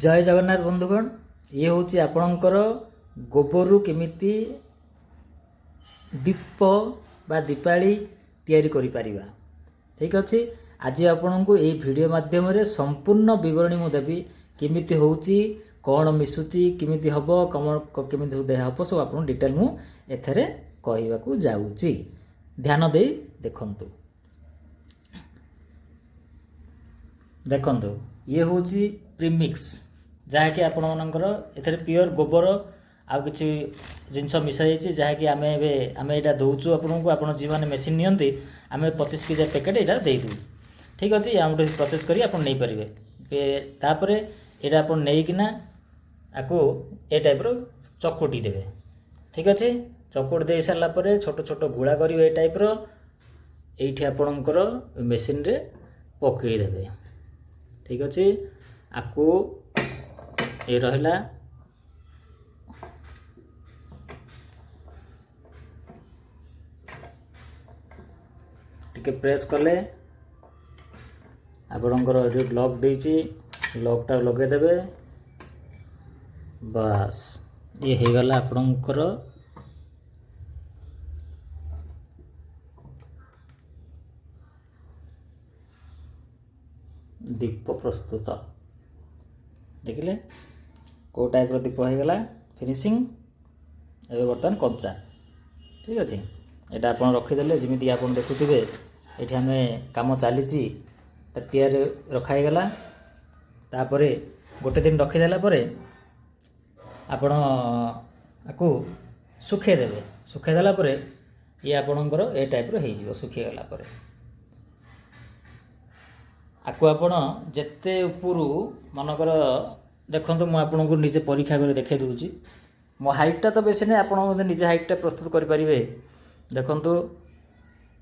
जय जगन्नाथ बंधुगण ये हूँ आपणकर गोबर केमिति दीप बा दीपावली तैयारी करि परिबा। ठीक अच्छे आज आपण को ये वीडियो माध्यम संपूर्ण विवरणी मु देवी केमिति होउची कौन मिसुची केमिति हबो केमिति देह हबो सब आपण डिटेल मु एथरे कहवा को जाऊची ध्यान दे देखंतु। देखंतु ये होउची प्रीमिक्स जहाँकि आपण मानकर एथरे प्योर गोबर आउ किछि जिनस मिसा जाइछि जहाँकि आमे एटा दउछु आपन को आपण जीवन मेसिन नियंती आमे 25 केजी पैकेट एटा दे दउ। ठीक अछि या हमटे प्रोसेस करी आपण नै परिबे तापरे एटा आपण नै किना आको ए टाइप रो चकोटी देबे। ठीक अछि चकोट दे सारला परे छोट छोट गुळा करिवे ए टाइप रो एठी आपणकर मेसिन रे पकई देबे। ठीक अछि आको ए रहला टिके प्रेस कले आपणकर लॉक देछि लॉकटा लगे देबे बस ये हे गला आपणकर दीप प्रस्तुत देखिले को टाइप रो दीप हो गला फिनिशिंग एबे बर्तमान कच्चा। ठीक अछि एटा आपण रखि देले जेमिति आपण देखुथिबे एठी हमें काम चलीची तैयार रखाई गला तापरे गोटे दिन रखि देला परे आपण आकु सुखे देबे। सुखे देला परे ये आपणकर ए टाइप रो हेइ जिवो सुखी गला परे आकु आपण जेते उपरु मनकर देखंतु मु आपन को निजे परीक्षा कर देखे दूची मो हाइटटा तो बेसी नै आपण निजे हाइटटा प्रस्तुत करि परिबे। देखंतु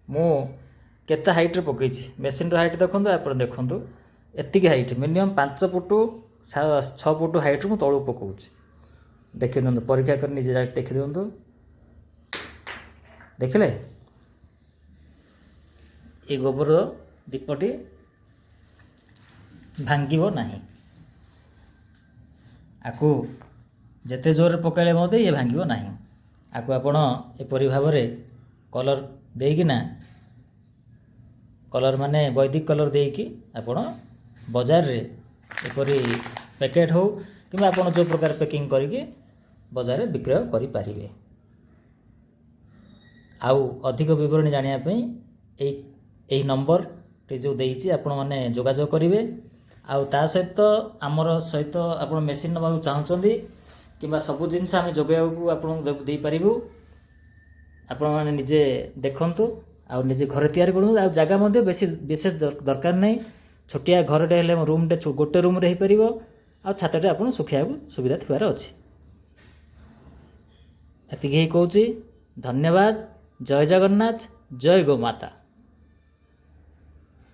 मु केते हाइट रे पकैछि मेसिन रो हाइट देखंतु आपण देखंतु एतिकी height minimum 5 foot 6 foot height रो मु तळु पकौछि। देखि दंतु परीक्षा कर निजे हाइट देखि दंतु देखले ए गोबर दीपटी भांगिबो नाही आकु जेते जोर पकाइले मते ये भांगिबो नाही आकु आपण एपरि भाबरे कलर देइकिना कलर माने वैदिक कलर देइकी आपण बाजार रे एपरि पैकेट हो कि आपण जो प्रकार पैकिंग करिके बाजार रे विक्रय करि पारिबे। आउ अधिक विवरण जानिया पई एई नंबर टे जो देइछि आपण माने जोगाजोग करिवे। आउ ता सहित आमर सहित आपण मेसिन नबा चाहछन्ती किबा सब जिंस आमे जोगाया को आपण दे पारिबु आपण माने निजे देखंतु आउ निजे घर तयार करू आ जगह मध्ये विशेष दरकार नै छोटिया घरटे हेले रूम टे गोटे रूम रे हे परिबो आ छातटे आपण सुखिया सुविधा थिबार अछि। एतिके कहूची धन्यवाद। जय जगन्नाथ जय गो माता।